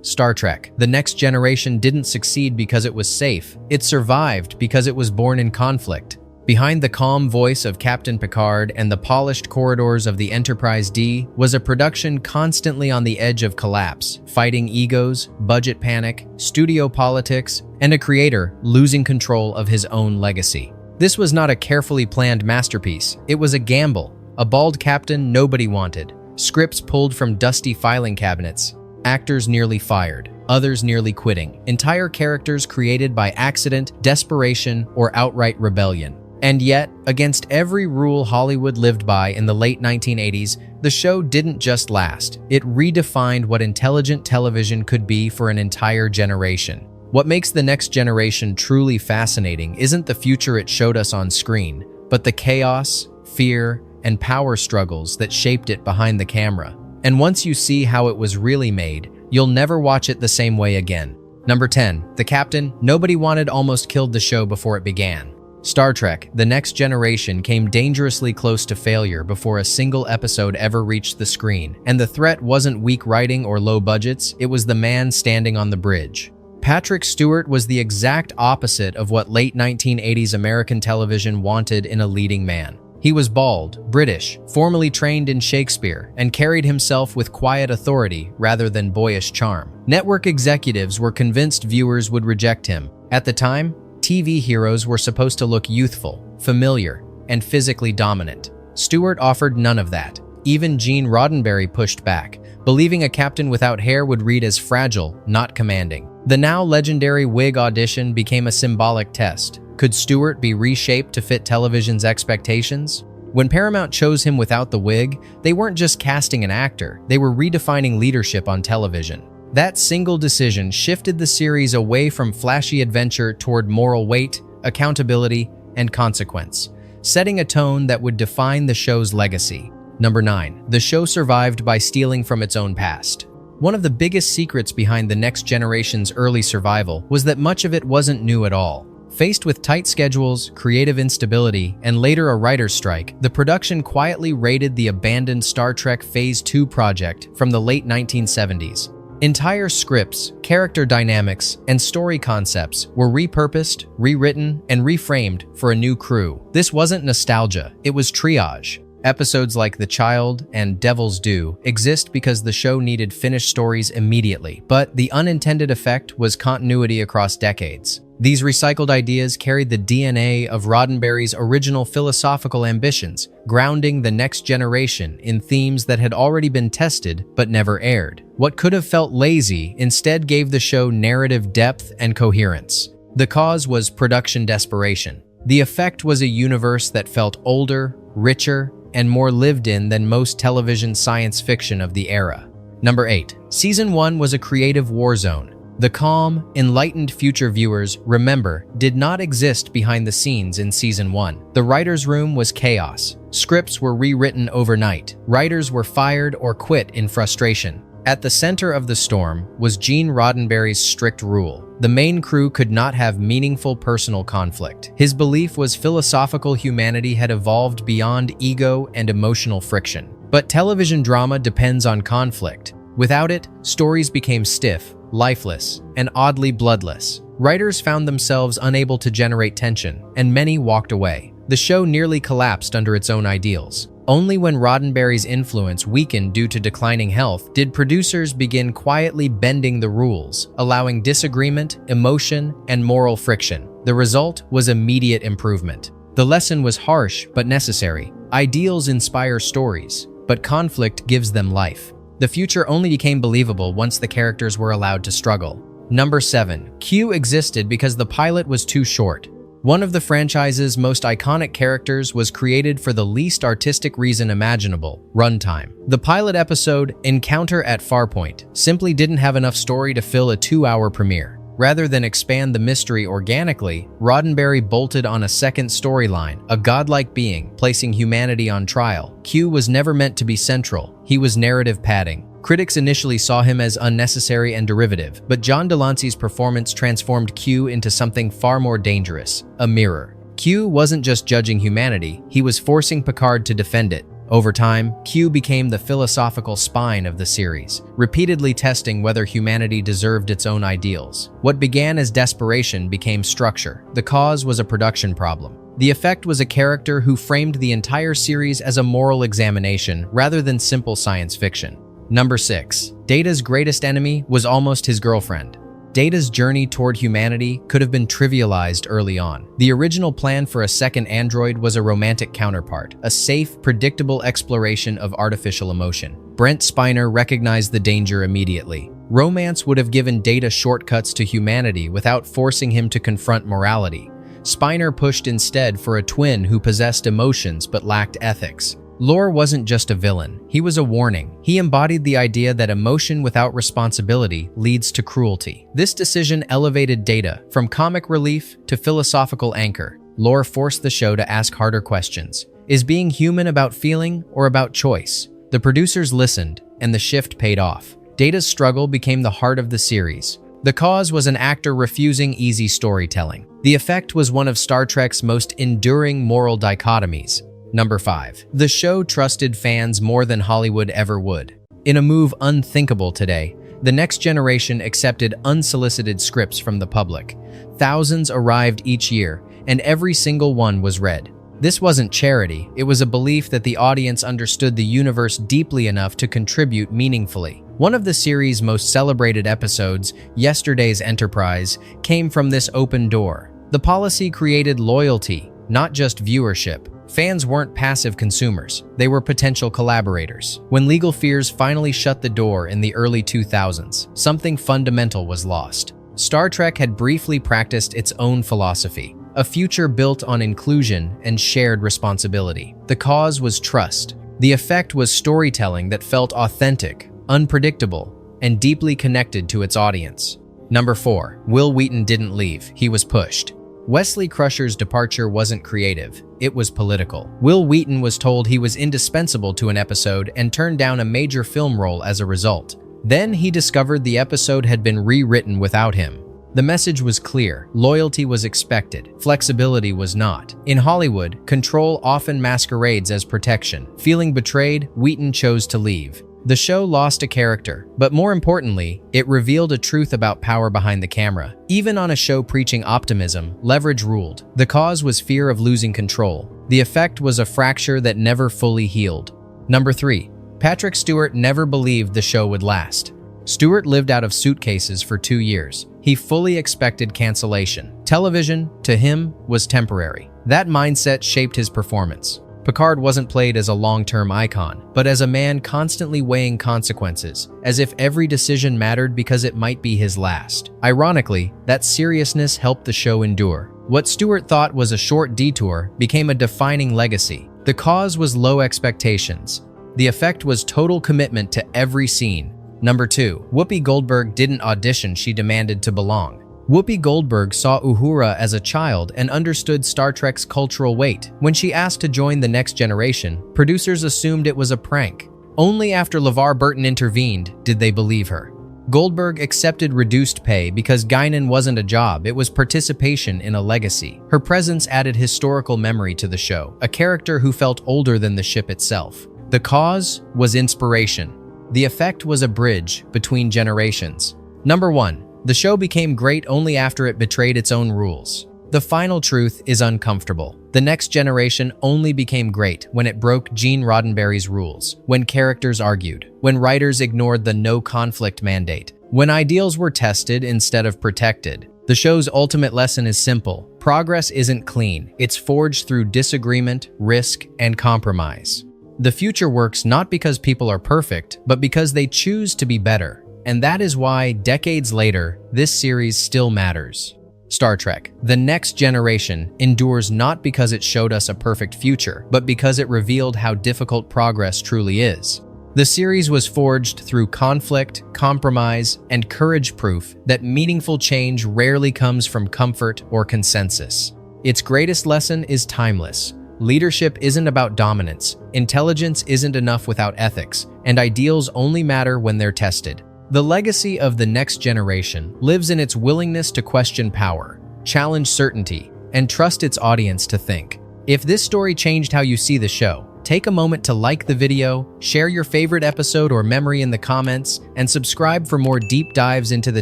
Star Trek. The Next Generation didn't succeed because it was safe. It survived because it was born in conflict. Behind the calm voice of Captain Picard and the polished corridors of the Enterprise D was a production constantly on the edge of collapse, fighting egos, budget panic, studio politics, and a creator losing control of his own legacy. This was not a carefully planned masterpiece. It was a gamble. A bald captain nobody wanted. Scripts pulled from dusty filing cabinets. Actors nearly fired. Others nearly quitting. Entire characters created by accident, desperation, or outright rebellion. And yet, against every rule Hollywood lived by in the late 1980s, the show didn't just last. It redefined what intelligent television could be for an entire generation. What makes The Next Generation truly fascinating isn't the future it showed us on screen, but the chaos, fear, and power struggles that shaped it behind the camera. And once you see how it was really made, you'll never watch it the same way again. Number 10. The Captain nobody wanted almost killed the show before it began. Star Trek: The Next Generation came dangerously close to failure before a single episode ever reached the screen, and the threat wasn't weak writing or low budgets, it was the man standing on the bridge. Patrick Stewart was the exact opposite of what late 1980s American television wanted in a leading man. He was bald, British, formally trained in Shakespeare, and carried himself with quiet authority rather than boyish charm. Network executives were convinced viewers would reject him. At the time, TV heroes were supposed to look youthful, familiar, and physically dominant. Stewart offered none of that. Even Gene Roddenberry pushed back, believing a captain without hair would read as fragile, not commanding. The now legendary wig audition became a symbolic test. Could Stewart be reshaped to fit television's expectations? When Paramount chose him without the wig, they weren't just casting an actor, they were redefining leadership on television. That single decision shifted the series away from flashy adventure toward moral weight, accountability, and consequence, setting a tone that would define the show's legacy. Number 9. The show survived by stealing from its own past. One of the biggest secrets behind The Next Generation's early survival was that much of it wasn't new at all. Faced with tight schedules, creative instability, and later a writer's strike, the production quietly raided the abandoned Star Trek Phase 2 project from the late 1970s. Entire scripts, character dynamics, and story concepts were repurposed, rewritten, and reframed for a new crew. This wasn't nostalgia, it was triage. Episodes like The Child and Devil's Due exist because the show needed finished stories immediately, but the unintended effect was continuity across decades. These recycled ideas carried the DNA of Roddenberry's original philosophical ambitions, grounding The Next Generation in themes that had already been tested but never aired. What could have felt lazy instead gave the show narrative depth and coherence. The cause was production desperation. The effect was a universe that felt older, richer, and more lived in than most television science fiction of the era. Number 8. Season 1 was a creative war zone. The calm, enlightened future viewers, remember, did not exist behind the scenes in Season 1. The writer's room was chaos. Scripts were rewritten overnight. Writers were fired or quit in frustration. At the center of the storm was Gene Roddenberry's strict rule. The main crew could not have meaningful personal conflict. His belief was philosophical humanity had evolved beyond ego and emotional friction. But television drama depends on conflict. Without it, stories became stiff, lifeless, and oddly bloodless. Writers found themselves unable to generate tension, and many walked away. The show nearly collapsed under its own ideals. Only when Roddenberry's influence weakened due to declining health did producers begin quietly bending the rules, allowing disagreement, emotion, and moral friction. The result was immediate improvement. The lesson was harsh but necessary. Ideals inspire stories, but conflict gives them life. The future only became believable once the characters were allowed to struggle. Number 7. Q existed because the pilot was too short. One of the franchise's most iconic characters was created for the least artistic reason imaginable: runtime. The pilot episode, Encounter at Farpoint, simply didn't have enough story to fill a 2-hour premiere. Rather than expand the mystery organically, Roddenberry bolted on a second storyline, a godlike being, placing humanity on trial. Q was never meant to be central. He was narrative padding. Critics initially saw him as unnecessary and derivative, but John Delancey's performance transformed Q into something far more dangerous: a mirror. Q wasn't just judging humanity, he was forcing Picard to defend it. Over time, Q became the philosophical spine of the series, repeatedly testing whether humanity deserved its own ideals. What began as desperation became structure. The cause was a production problem. The effect was a character who framed the entire series as a moral examination rather than simple science fiction. Number 6. Data's greatest enemy was almost his girlfriend. Data's journey toward humanity could have been trivialized early on. The original plan for a second android was a romantic counterpart, a safe, predictable exploration of artificial emotion. Brent Spiner recognized the danger immediately. Romance would have given Data shortcuts to humanity without forcing him to confront morality. Spiner pushed instead for a twin who possessed emotions but lacked ethics. Lore wasn't just a villain, he was a warning. He embodied the idea that emotion without responsibility leads to cruelty. This decision elevated Data from comic relief to philosophical anchor. Lore forced the show to ask harder questions. Is being human about feeling or about choice? The producers listened, and the shift paid off. Data's struggle became the heart of the series. The cause was an actor refusing easy storytelling. The effect was one of Star Trek's most enduring moral dichotomies. Number 5. The show trusted fans more than Hollywood ever would. In a move unthinkable today, the Next Generation accepted unsolicited scripts from the public. Thousands arrived each year, and every single one was read. This wasn't charity, it was a belief that the audience understood the universe deeply enough to contribute meaningfully. One of the series' most celebrated episodes, Yesterday's Enterprise, came from this open door. The policy created loyalty, not just viewership. Fans weren't passive consumers, they were potential collaborators. When legal fears finally shut the door in the early 2000s, something fundamental was lost. Star Trek had briefly practiced its own philosophy, a future built on inclusion and shared responsibility. The cause was trust. The effect was storytelling that felt authentic, unpredictable, and deeply connected to its audience. Number 4. Wil Wheaton didn't leave, he was pushed. Wesley Crusher's departure wasn't creative, it was political. Wil Wheaton was told he was indispensable to an episode and turned down a major film role as a result. Then he discovered the episode had been rewritten without him. The message was clear, loyalty was expected, flexibility was not. In Hollywood, control often masquerades as protection. Feeling betrayed, Wheaton chose to leave. The show lost a character, but more importantly, it revealed a truth about power behind the camera. Even on a show preaching optimism, leverage ruled. The cause was fear of losing control. The effect was a fracture that never fully healed. Number 3. Patrick Stewart never believed the show would last. Stewart lived out of suitcases for 2 years. He fully expected cancellation. Television, to him, was temporary. That mindset shaped his performance. Picard wasn't played as a long-term icon, but as a man constantly weighing consequences, as if every decision mattered because it might be his last. Ironically, that seriousness helped the show endure. What Stewart thought was a short detour became a defining legacy. The cause was low expectations. The effect was total commitment to every scene. Number 2. Whoopi Goldberg didn't audition, she demanded to belong. Whoopi Goldberg saw Uhura as a child and understood Star Trek's cultural weight. When she asked to join the Next Generation, producers assumed it was a prank. Only after LeVar Burton intervened did they believe her. Goldberg accepted reduced pay because Guinan wasn't a job, it was participation in a legacy. Her presence added historical memory to the show, a character who felt older than the ship itself. The cause was inspiration. The effect was a bridge between generations. Number 1. The show became great only after it betrayed its own rules. The final truth is uncomfortable. The Next Generation only became great when it broke Gene Roddenberry's rules, when characters argued, when writers ignored the no-conflict mandate, when ideals were tested instead of protected. The show's ultimate lesson is simple. Progress isn't clean. It's forged through disagreement, risk, and compromise. The future works not because people are perfect, but because they choose to be better. And that is why, decades later, this series still matters. Star Trek: The Next Generation endures not because it showed us a perfect future, but because it revealed how difficult progress truly is. The series was forged through conflict, compromise, and courage, proof that meaningful change rarely comes from comfort or consensus. Its greatest lesson is timeless. Leadership isn't about dominance, intelligence isn't enough without ethics, and ideals only matter when they're tested. The legacy of The Next Generation lives in its willingness to question power, challenge certainty, and trust its audience to think. If this story changed how you see the show, Take a moment to like the video, share your favorite episode or memory in the comments, and subscribe for more deep dives into the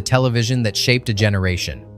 television that shaped a generation.